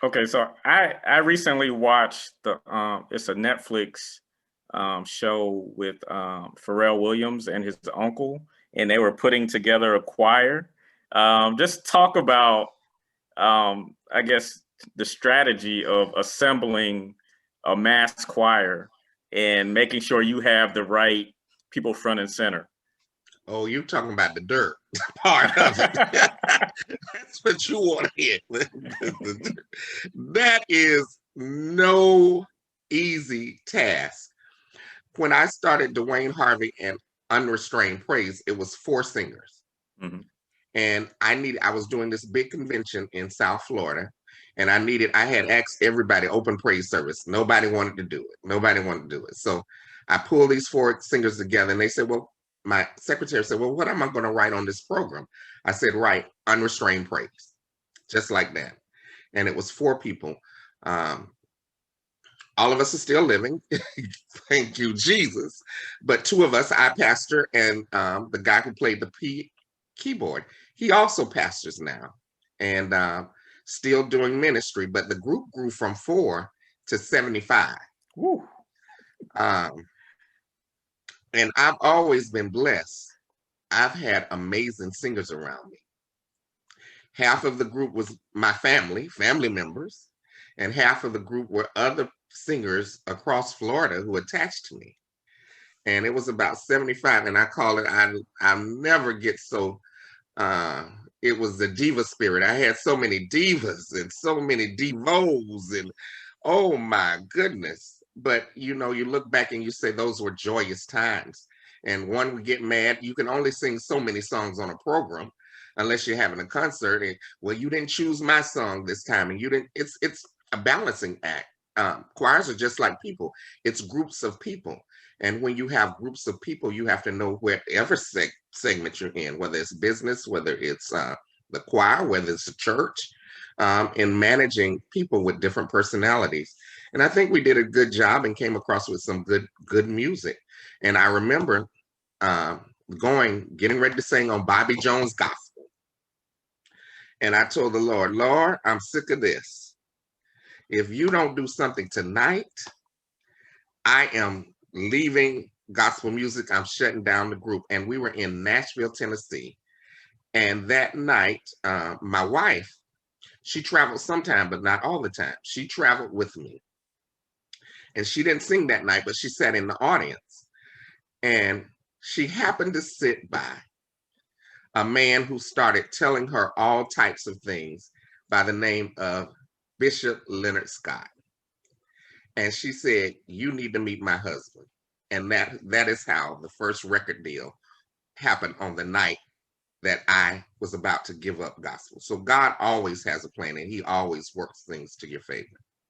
Okay, so I recently watched the it's a Netflix show with Pharrell Williams and his uncle, and they were putting together a choir. Just talk about I guess the strategy of assembling a mass choir and making sure you have the right people front and center. Oh, you're talking about the dirt part of it. That's what you want to hear. That is no easy task. When I started Dewayne Harvey and Unrestrained Praise, it was four singers. Mhm. And I was doing this big convention in South Florida, and I had asked everybody open praise service. Nobody wanted to do it. Nobody wanted to do it. So I pulled these four singers together, and they said, well, my secretary said, well, what am I going to write on this program? I said, write Unrestrained Praise, just like that. And it was four people. Um, all of us are still living. Thank you, Jesus. But two of us, I pastor, and the guy who played the keyboard, he also pastors now, and still doing ministry. But the group grew from 4 to 75. Woo. Um, and I've always been blessed. I've had amazing singers around me. Half of the group was my family members, and half of the group were other singers across Florida who attached to me. And it was about 75, and I call it, I never get so, it was the diva spirit. I had so many divas and so many devos, and oh my goodness. But you look back and you say those were joyous times. And one would get mad. You can only sing so many songs on a program unless you're having a concert. And well, you didn't choose my song this time, and you didn't. It's a balancing act. Choirs are just like people. It's groups of people, and when you have groups of people, you have to know wherever segment you're in, whether it's business, whether it's the choir, whether it's a church, in managing people with different personalities. And I think we did a good job and came across with some good music. And I remember um, getting ready to sing on Bobby Jones Gospel. And I told the Lord, I'm sick of this. If you don't do something tonight, I am leaving gospel music. I'm shutting down the group. And we were in Nashville, Tennessee. And that night, my wife, she traveled sometime, but not all the time. She traveled with me. And she didn't sing that night, but she sat in the audience. And she happened to sit by a man who started telling her all types of things by the name of Bishop Leonard Scott. And she said, you need to meet my husband. And that is how the first record deal happened on the night that I was about to give up gospel. So God always has a plan, and he always works things to your favor.